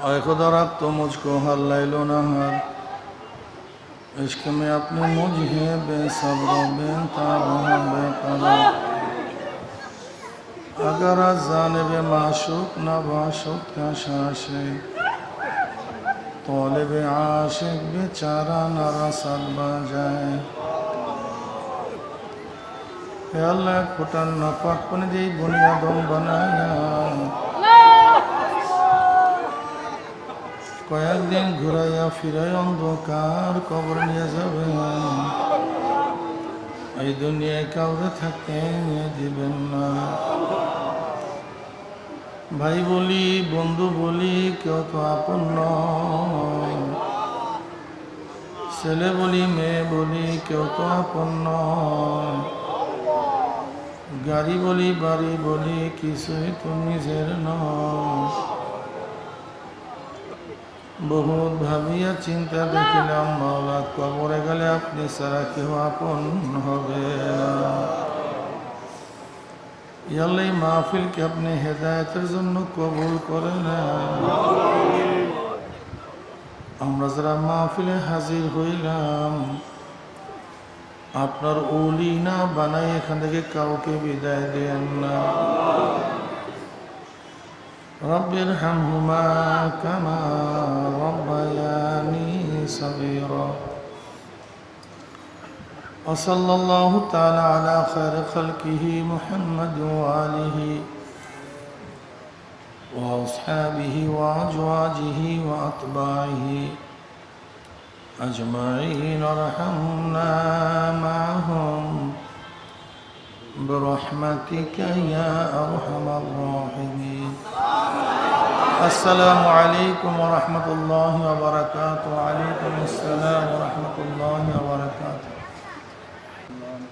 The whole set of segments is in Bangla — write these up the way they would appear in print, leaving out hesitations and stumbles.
ऐ खुदा रब तो मुझको हर लैलो नहर इश्क में अपने मुझे बेसब्र बेताब बेकरार अगर जानिब माशूक न बाशुक का शाशे तौलिब आशिक बेचारा न रसद बजाए अल्लाह खुटन न पाकपन दी बुनियादों बनाया কয়েকদিন ঘুরাইয়া ফিরাই অন্ধকার কবর নিয়ে যাবেন এই দুনিয়ায় কাউকে থাকতে দিবেন না ভাই বলি বন্ধু বলি কেউ তো আপন নয় ছেলে বলি মেয়ে বলি কেউ তো আপন নয় গাড়ি বলি বাড়ি বলি কিছুই তো নিজের নয় बहुत भाविया चिंता देखिलाम मौला कबरे गले अपनी सारा केउ आपन होबे याल्ला महफिल के अपने हेदायतेर जन्य कबूल करे ना आमरा जारा महफिले हाजिर हইলাম आपनार ओली ना बानाई एखान थेके काउके बिदाय देन ना رب ارحمهما كما ربياني صغيرا وصلى الله تعالى على خير خلقه محمد وآله وأصحابه وأزواجه وأتباعه أجمعين ارحمنا معهم برحمتك يا أرحم الراحمين السلام عليكم ورحمة الله وبركاته وعليكم السلام ورحمة الله وبركاته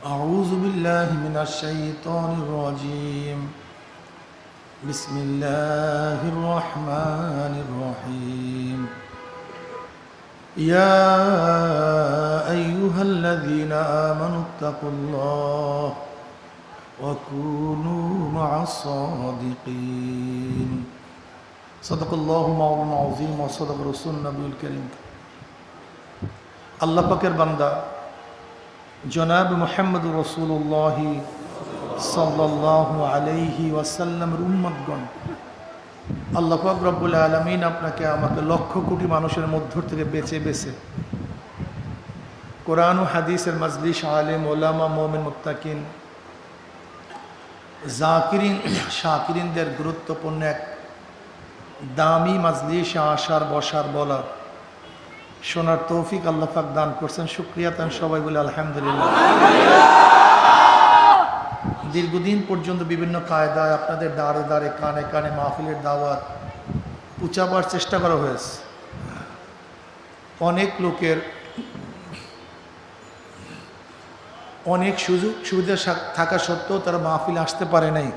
أعوذ بالله من الشيطان الرجيم بسم الله الرحمن الرحيم يا أيها الذين آمنوا اتقوا الله وكونوا مع الصادقين صدق الله مولانا العظيم وصدق رسول النبي الكريم আল্লাহ পাকের বান্দা জনাব মুহাম্মদ রাসূলুল্লাহ সাল্লাল্লাহু আলাইহি ওয়াসাল্লামের উম্মতগণ আল্লাহ পাক রব্বুল আলামিন আপনাকে আমাকে লক্ষ কোটি মানুষের মধ্য থেকে বেছে বেছে কোরআন ও হাদিসের মজলিস আলেম ওলামা মুমিন মুত্তাকিন জাকিরিন শাকিরিনদের গুরুত্বপূর্ণ এক দামি মজলিসে আসার বসার বলার শোনার তৌফিক আল্লাহ পাক দান করছেন শুকরিয়া তান সবাই বলে আলহামদুলিল্লাহ দীর্ঘদিন পর্যন্ত বিভিন্ন কায়দায় আপনাদের দাঁড়ে দাঁড়ে কানে কানে মাহফিলের দাওয়াত পৌঁছাবার চেষ্টা করা হয়েছে অনেক লোকের অনেক সুযোগ সুবিধা থাকা সত্ত্বেও তারা মাহফিলে আসতে পারে নাই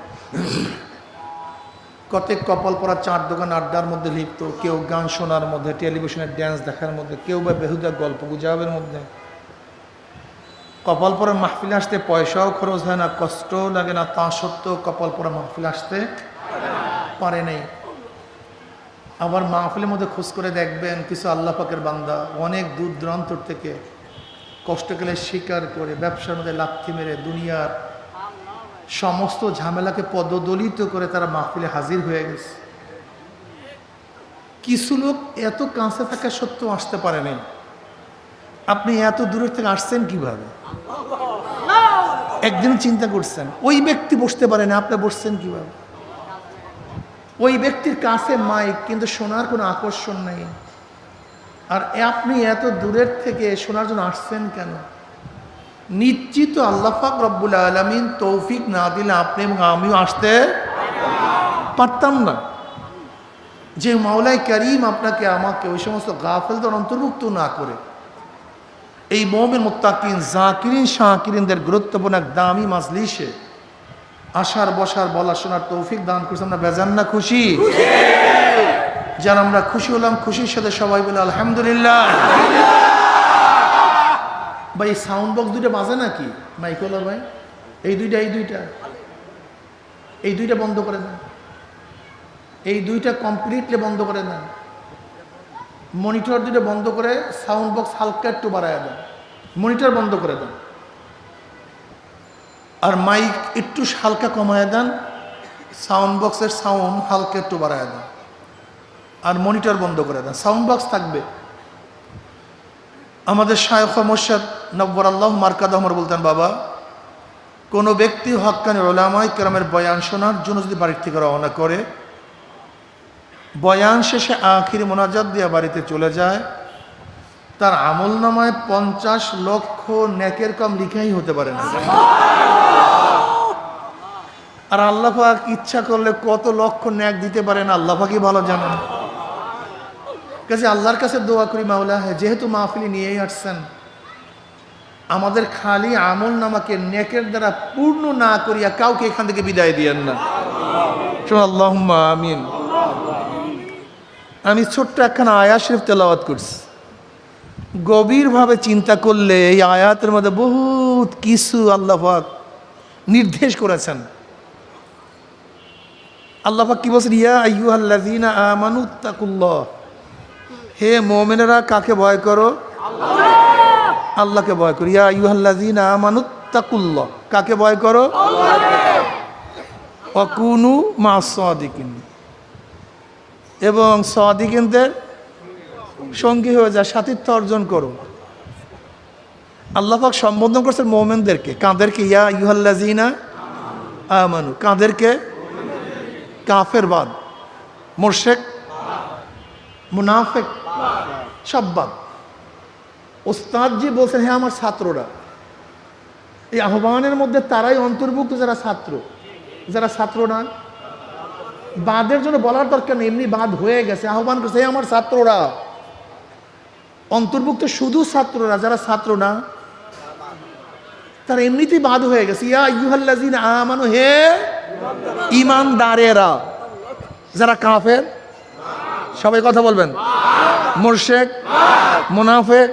কতক কপাল পরা চার দোকান আড্ডার মধ্যে লিপ্ত কেউ গান শোনার মধ্যে টেলিভিশনের ড্যান্স দেখার মধ্যে কেউ বা বেহুদা গল্প গুজবের মধ্যে কপাল পরা মাহফিলে আসতে পয়সাও খরচ হয় না কষ্টও লাগে না তা সত্ত্বেও কপাল পরা মাহফিলে আসতে পারে নাই আবার মাহফিলের মধ্যে খোঁজ করে দেখবেন কিছু আল্লাহ পাকের বান্দা অনেক দূর দূরান্ত থেকে কষ্টকালে স্বীকার করে ব্যবসার মধ্যে লাথি মেরে দুনিয়ার সমস্ত ঝামেলাকে পদদলিত করে তারা মাহফিলে হাজির হয়ে গেছে কিছু লোক এত কাছে থাকা সত্ত্বেও আসতে পারে নাই আপনি এত দূরের থেকে আসছেন কিভাবে একদিন চিন্তা করছেন ওই ব্যক্তি বসতে পারে না আপনি বসছেন কিভাবে ওই ব্যক্তির কাছে মাইক কিন্তু শোনার কোনো আকর্ষণ নেই আর আপনি এত দূরের থেকে শোনার জন্য আসছেন কেন নিশ্চিত আল্লাহ পাক রব্বুল আলামিন তৌফিক না দিলে আপনি এবং আমিও আসতে পারতাম না যে মাওলাই করিম আপনাকে আমাকে ওই সমস্ত গাফেলদের অন্তর্ভুক্ত না করে এই মুমিন মুত্তাকিন জাকিরিন শাকিরিনদের গুরুত্বপূর্ণ এক দামি মাজলিসে আসার বসার বলা শোনার তৌফিক দান করছে আমরা বেজান না খুশি যারা আমরা খুশি হলাম খুশির সাথে সবাই বলে আলহামদুলিল্লাহ ভাই সাউন্ড বক্স দুইটা বাজে নাকি মাইকওয়ালা ভাই এই দুইটা বন্ধ করে দেন এই দুইটা কমপ্লিটলি বন্ধ করে দেন মনিটর দুটো বন্ধ করে সাউন্ড বক্স হালকা একটু বাড়ায় দেন, মনিটর বন্ধ করে দেন, আর মাইক একটু হালকা কমায় দেন, সাউন্ড বক্সের সাউন্ড হালকা একটু বাড়ায় দেন, আর মনিটর বন্ধ করে দেন, সাউন্ড বক্স থাকবে। আমাদের শায়খ মুর্শিদ নব্বর আল্লাহ মার্কাদ আমার বলতেন, বাবা কোনো ব্যক্তি হক্কানি উলামায়ে কেরামের বয়ান শোনার জন্য যদি বাড়ির থেকে রওনা করে, বয়ান শেষে আখিরি মোনাজাত দিয়ে বাড়িতে চলে যায়, তার আমল নামায় 50 লক্ষ নেকের কম লিখাই হতে পারে না। আর আল্লাহ পাক ইচ্ছা করলে কত লক্ষ নেক দিতে পারেন আল্লাহ পাকই ভালো জানেন। কাজে আল্লাহর কাছে দোয়া করি, মাওলা যেহেতু মাহফিলি নিয়েই আসছেন, আমাদের খালি আমল নামাকে নেকের দ্বারা পূর্ণ না করিয়া কাউকে এখান থেকে বিদায় দিয়েন না। আল্লাহুম্মা আমিন। আমি ছোট্ট একখানা আয়াত শরীফ তেলাওয়াত করছি। গভীরভাবে চিন্তা করলে এই আয়াতের মধ্যে বহুত কিছু আল্লাহ পাক নির্দেশ করেছেন। আল্লাহ পাক কি বলছেন? ইয়া আইয়ুহাল্লাযীনা আমানুত্তাকুল্লাহ, হে মুমিনেরা কাকে ভয় করো? আল্লাহকে ভয় করো। ইয়া আইয়ুহাল্লাযীনা আমানুত্তাকুল্লাহ, কাকে ভয় করো? ওয়া কুনু মা'আস সাদিকিন, এবং সাদিকিনদের সঙ্গী হয়ে যা, সাথীত্ব অর্জন করো। আল্লাহ পাক সম্বোধন করছেন মুমিনদেরকে। কাদেরকে? ইয়া আইয়ুহাল্লাযীনা আমানু। কাদেরকে? কাফের বাদ, মুশরিক, মুনাফিক, সব বাদ। ওস্তাদজি বলছেন, হ্যাঁ আমার ছাত্ররা। এই আহ্বানের মধ্যে তারাই অন্তর্ভুক্ত যারা ছাত্র। যারা ছাত্র না, বাদের জন্য বলার দরকার নেই, এমনি বাদ হয়ে গেছে। আহ্বান করছে, হে আমার ছাত্ররা। অন্তর্ভুক্ত শুধু ছাত্ররা, যারা ছাত্র না তারা এমনিতেই বাদ হয়ে গেছে। ইয়া আইয়ুহাল্লাযীনা আমানু, হে ঈমানদারেরা। যারা কাফের, সবাই কথা বলবেন, মুশরিক, মুনাফিক,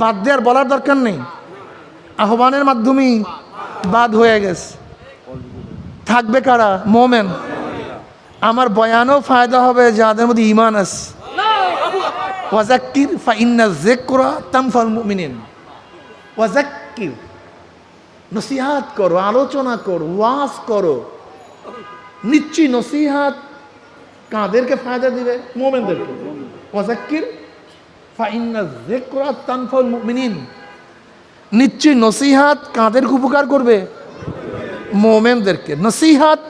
বাদ দেওয়ার বলার দরকার নেই, আহ্বানের মাধ্যমেই বাদ হয়ে গেছে। থাকবে কারা? মুমিন। আমার বয়ানও ফায়দা হবে যাদের মধ্যে ঈমান আছে। ওয়াযাক্কির ফাইন্না যিকরা তানফাউল মুমিনিন। ওয়াযাক্কির, নসিহাত করো, আলোচনা করো, ওয়াজ করো। নিশ্চয়ই নসিহাত কাদেরকে ফায়দা দিবে? মুমিনদেরকে। ওয়াযাক্কির ফাইন্না যিকরা তানফাউল মুমিনিন। নিশ্চয়ই নসিহাত কাদেরকে উপকার করবে? মুমিনদেরকে। নসিহাত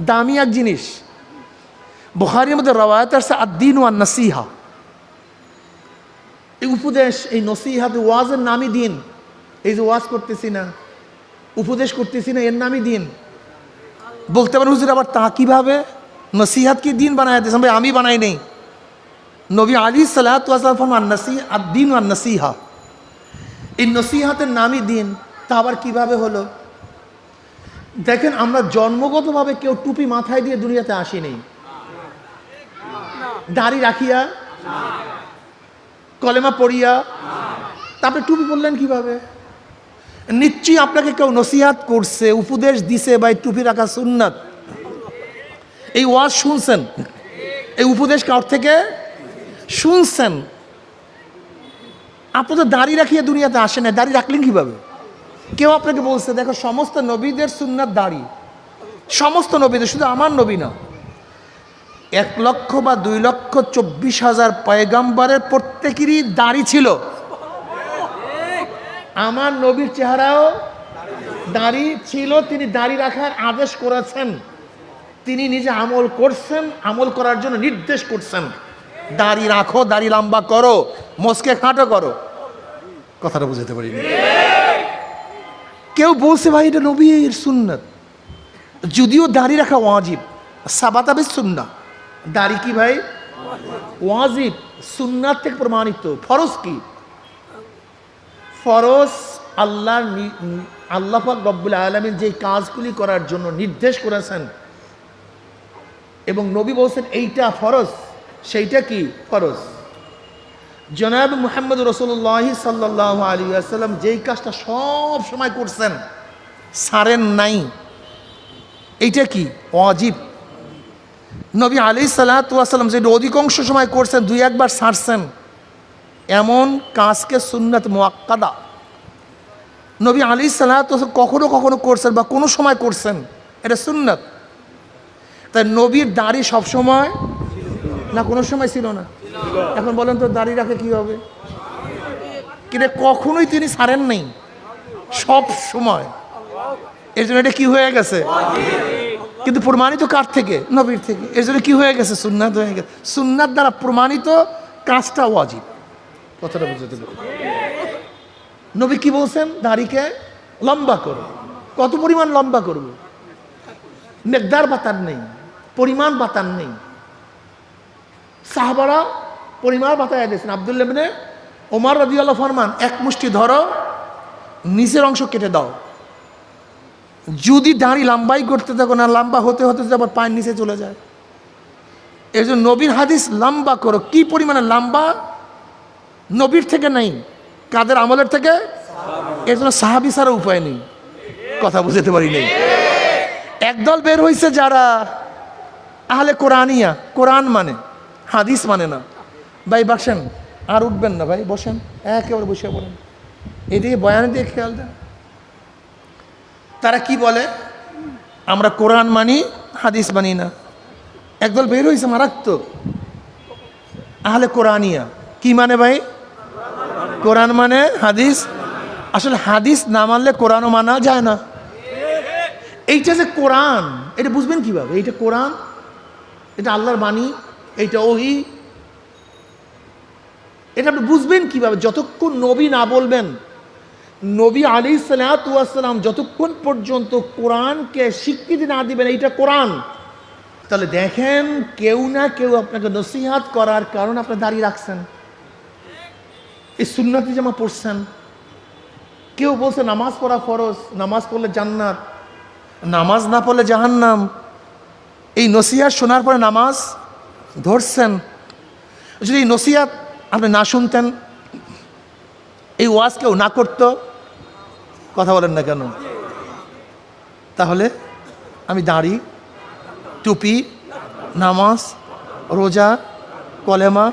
দামি এক জিনিস। বুখারীর মধ্যে রওয়ায়াত আছে আদ-দীন ওয়ান নাসিহা। এই উপদেশ, এই নসিহাত, ওয়াজের নামই দিন। এই যে ওয়াজ করতেছি না, উপদেশ করতেছি না, এর নামই দিন। বলতে পারেন হুজুর আবার তা কিভাবে? নসিহাত কি দিন বানায় দিয়েছেন? ভাই আমি বানাই নেই। নবী আলাইহিস সালাতু ওয়াস সালাম ফরমান আদ-দীন ওয়ান নাসিহা। এই নসিহাতের নামই দিন। তা আবার কিভাবে হলো? দেখেন, আমরা জন্মগতভাবে কেউ টুপি মাথায় দিয়ে দুনিয়াতে আসিনি। দাড়ি রাখিয়া, কলেমা পড়িয়া, তারপরে টুপি পরলেন কিভাবে? নিশ্চয়ই আপনাকে কেউ নসিহাত করছে, উপদেশ দিছে, বা টুপি রাখা সুন্নাত। এই ওয়াজ শুনছেন, এই উপদেশ কার থেকে শুনছেন? আপনি তো দাড়ি রাখিয়া দুনিয়াতে আসেন না, দাড়ি রাখলেন কিভাবে? কেউ আপনাকে বলছে, দেখো সমস্ত নবীদের সুন্নাত দাড়ি, সমস্ত নবীদের, শুধু আমার নবী না। 1 লক্ষ বা 2,24,000 পয়গাম্বরের প্রত্যেকেরই দাড়ি ছিল। আমার নবীর চেহারাও দাড়ি ছিল। তিনি দাড়ি রাখার আদেশ করেছেন, তিনি নিজে আমল করছেন, আমল করার জন্য নির্দেশ করছেন। দাড়ি রাখো, দাড়ি লম্বা করো, মোচকে খাটো করো। কথাটা বুঝাতে পারিনি। কেউ বলছে ভাই এটা নবীর সুন্নাত, যদিও দাড়ি রাখা ওয়াজিব, সাবাতা বিস সুন্নাহ। দাড়ি কি ভাই? ওয়াজিব, সুন্নাত থেকে প্রমাণিত। ফরজ কি? ফরজ আল্লাহ পাক রব্বুল আলামিন যে কাজগুলি করার জন্য নির্দেশ করেছেন এবং নবী বলছেন এইটা ফরজ, সেইটা কি? ফরজ। জনাব মুহাম্মদ রাসূলুল্লাহ সাল্লাল্লাহু আলাইহি ওয়াসাল্লাম যেই কাজটা সব সময় করছেন, ছাড়েন নাই, এইটা কি? ওয়াজিব। নবী আলাইহিসসালাতু ওয়াসসালাম যেটা অধিকাংশ সময় করছেন, দুই একবার ছাড়ছেন, এমন কাজকে সুন্নাত মুআক্কাদা নবী আলাইহিসসালাতু ওয়াসসালাম কখনো কখনো করছেন বা কোনো সময় করছেন, এটা সুন্নাত। তাই নবীর দাড়ি সবসময় না কোনো সময় ছিল না? এখন বলেন তো দাড়ি রাখে কী হবে? কিন্তু কখনোই তিনি ছাড়েন নাই, সব সময়। এর জন্য এটা কি হয়ে গেছে? কিন্তু প্রমাণিত কার থেকে? নবীর থেকে। এর জন্য কি হয়ে গেছে? সুন্নাত হয়ে গেছে। সুন্নাত দ্বারা প্রমাণিত কাজটা ওয়াজিব। কথাটা বুঝতে পারো? নবী কি বলছেন? দাড়িকে লম্বা করো। কত পরিমাণ লম্বা করব? মেকদার বাতার নেই, পরিমাণ বাতার নেই। সাহাবারা পরিমাণ বাতায় দিয়েছেন। আব্দুল্লাহ ইবনে ওমর রাদিয়াল্লাহু ফরমান, এক মুষ্টি ধরো, নিচের অংশ কেটে দাও। যদি দাড়ি লম্বাই করতে থাকো না, লম্বা হতে হতে আবার পায়ের নিচে চলে যায়। এই জন্য নবীর হাদিস লম্বা করো। কি পরিমাণে লম্বা? নবীর থেকে নেই, কাদের আমলের থেকে? এর জন্য সাহাবী ছাড়া উপায় নেই। কথা বুঝতে পারি নেই। একদল বের হয়েছে যারা আহলে কোরআনিয়া, কোরআন মানে, হাদিস মানে না। ভাই বসেন, আর উঠবেন না ভাই, বসেন, একেবারে বসে পড়েন, এদিকে বয়ান দিয়ে খেয়াল দেন। তারা কি বলে? আমরা কোরআন মানি, হাদিস মানি না। একদল বের হয়েছে মারাত্মক, আহলে কোরআনিয়া। কি মানে ভাই? কোরআন মানে হাদিস। আসলে হাদিস না মানলে কোরআনও মানা যায় না। এইটা যে কোরআন, এটা বুঝবেন কিভাবে? এইটা কোরআন, এটা আল্লাহর বাণী, এইটা ওহী, এটা আপনি বুঝবেন কিভাবে? যতক্ষণ নবী না বলবেন, নবী আলাইহিসসালাতু ওয়াসসালাম যতক্ষণ পর্যন্ত কোরআনকে স্বীকৃতি না দিবেন এইটা কোরআন, তাহলে দেখেন কেউ না কেউ আপনাকে নসিহত করার কারণে আপনি দাঁড়িয়ে রাখছেন, এই সুন্নতি জামা পড়ছেন। কেউ বলছে নামাজ পড়া ফরজ, নামাজ পড়লে জান্নাত, নামাজ না পড়লে জাহান্নাম। এই নসিহত শোনার পরে নামাজ ধরছেন। যদি এই নসিহত আপনি না শুনতেন, এই ওয়াজ কেউ না করতো, কথা বলেন না কেন? তাহলে আমি দাড়ি, টুপি, নামাজ, রোজা, কলেমা,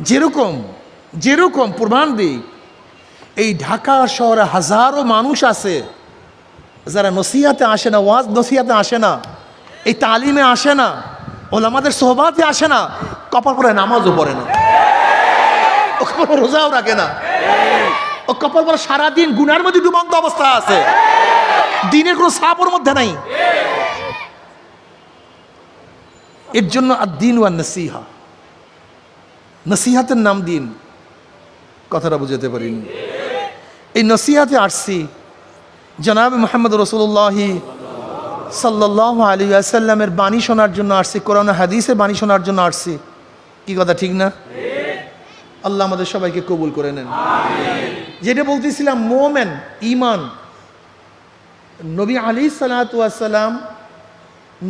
যেরকম যেরকম প্রমাণ দিই, এই ঢাকা শহরে হাজারো মানুষ আছে যারা নসিহাতে আসে না, ওয়াজ নসিহাতে আসে না, এই তালিমে আসে না, ওলামাদের সোহবাতে আসে না, কপাল পরে নামাজও পড়ে না, ও কপাল পরে রোজাও রাখে না, ও কপাল পরে সারাদিন গুনার মধ্যে ডুবন্ত অবস্থা আছে, দিনের কোনো ছাপের মধ্যে নাই। এর জন্য আদ-দীন ওয়ান নসিহা, নসিহাতের নাম দিন। কথাটা বুঝাতে পারিনি। এই নসিহাতে আসছি, জনাব মুহাম্মদ রাসূলুল্লাহ সাল্লাল্লাহু আলাইহি ওয়াসাল্লামের বাণী শোনার জন্য আসছি, কোরআন হাদিসের বাণী শোনার জন্য আসছি। কি কথা ঠিক না? আল্লাহ আমাদের সবাইকে কবুল করে নেন। যেটা বলতেছিলাম, মোমেন, ঈমান, নবী আলাইহিসসালাতু ওয়াসসালাম,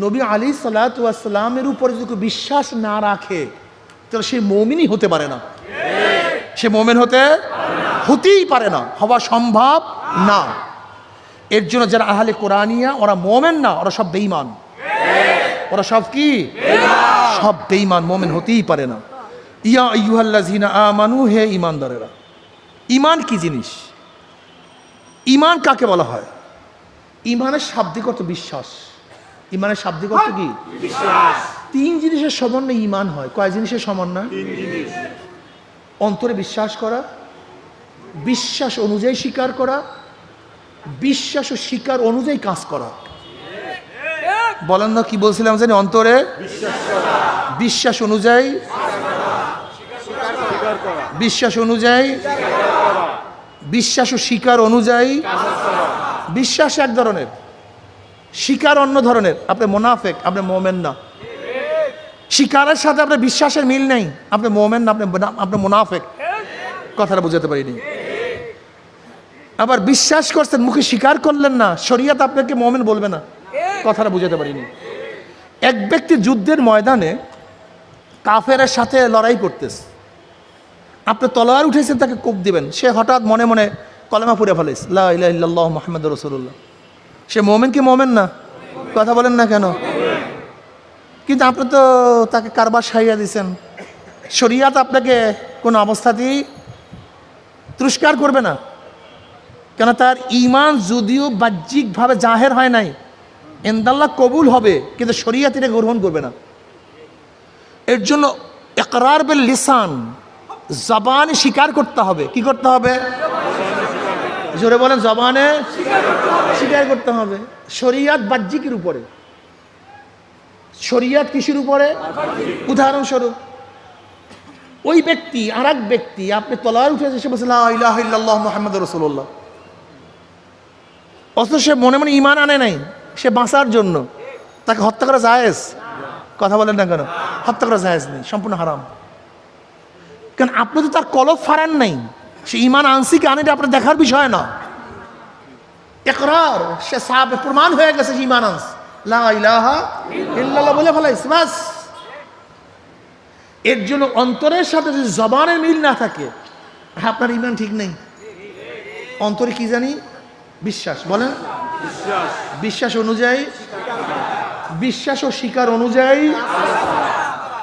নবী আলাইহিসসালাতু ওয়াসসালামের উপরে যদি বিশ্বাস না রাখে তাহলে সে মুমিনই হতে পারে না। সে মুমিন হতেই পারে না, হওয়া সম্ভব না। এর জন্য যারা আহলে কোরআনিয়া, ওরা মুমিন না, ওরা সব বেঈমান। ওরা সব কি? সব বেঈমান, মুমিন হতেই পারে না। ইয়া আইয়ুহাল্লাযীনা আমানু, হে ঈমানদারেরা। ঈমান কি জিনিস? ঈমান কাকে বলা হয়? ঈমানের শাব্দিক অর্থ বিশ্বাস। ঈমানের শাব্দিক অর্থ কি? বিশ্বাস। তিন জিনিসের সমন্বয়ে ঈমান হয়। কয় জিনিসের সমন্বয়? তিন জিনিস। অন্তরে বিশ্বাস করা, বিশ্বাস অনুযায়ী স্বীকার করা, বিশ্বাস ও স্বীকার অনুযায়ী কাজ করা। বলেন না, কি বলছিলাম জানি? অন্তরে বিশ্বাস অনুযায়ী, বিশ্বাস অনুযায়ী, বিশ্বাস ও স্বীকার অনুযায়ী। বিশ্বাস এক ধরনের, স্বীকার অন্য ধরনের। আপনি মুনাফিক, আপনি মুমিন না। স্বীকারের সাথে আপনার বিশ্বাসের মিল নেই, আপনি মুমিন না, আপনি মুনাফিক। কথাটা বুঝাতে পারিনি। আবার বিশ্বাস করছেন, মুখে স্বীকার করলেন না, শরীয়ত আপনাকে মুমিন বলবে না। কথাটা বুঝাতে পারিনি। এক ব্যক্তি যুদ্ধের ময়দানে কাফেরের সাথে লড়াই করতেছে, আপনি তলোয়ার উঠেছেন তাকে কোপ দিবেন, সে হঠাৎ মনে মনে কলেমা পড়ে ফেলেছে, লা ইলাহা ইল্লাল্লাহু মুহাম্মাদুর রাসূলুল্লাহ। সে মুমিন কি মুমিন না? কথা বলেন না কেন? কিন্তু আপনি তো তাকে কারবার সাইয়া দিয়েছেন। শরিয়াত আপনাকে কোনো অবস্থাতেই তুষ্কার করবে না, কেন তার ঈমান যদিও বাহ্যিকভাবে জাহের হয় নাই, ইনদাল্লাহ কবুল হবে, কিন্তু শরিয়াত এটা গ্রহণ করবে না। এর জন্য ইকরার বিল লিসান, জবানে স্বীকার করতে হবে। কি করতে হবে? জোরে বলেন, জবানে স্বীকার করতে হবে। শরিয়াত বাহ্যিকের উপরে, শরিয়াত কিসের উপরে? উদাহরণস্বরূপ ওই ব্যক্তি আর এক ব্যক্তি, আপনি তলোয়ার উঠে এসে বলছে লা ইলাহা ইল্লাল্লাহ মুহাম্মাদুর রাসূলুল্লাহ, অথচ সে মনে মনে ঈমান আনে নাই, সে বাঁচার জন্য তাকে হত্যা করা জায়েজ? কথা বলেন না কেন? হত্যা করা জায়েজ নেই, সম্পূর্ণ হারাম। কারণ আপনি তো তার কলব ফারান নাই, সে ঈমান আনসি কি আনেটা আপনার দেখার বিষয় না। ইকরার, সে সাহাবে প্রমাণ হয়ে গেছে যে ঈমান আনস, লা ইলাহা ইল্লাল্লাহ বলে ফেলাইছে, বাস। এর জন্য অন্তরের সাথে যদি জবানের মিল না থাকে, আপনার ঈমান ঠিক নেই। অন্তরে কি জানি? বিশ্বাস। বলেন, বিশ্বাস অনুযায়ী, বিশ্বাস ও শিকার অনুযায়ী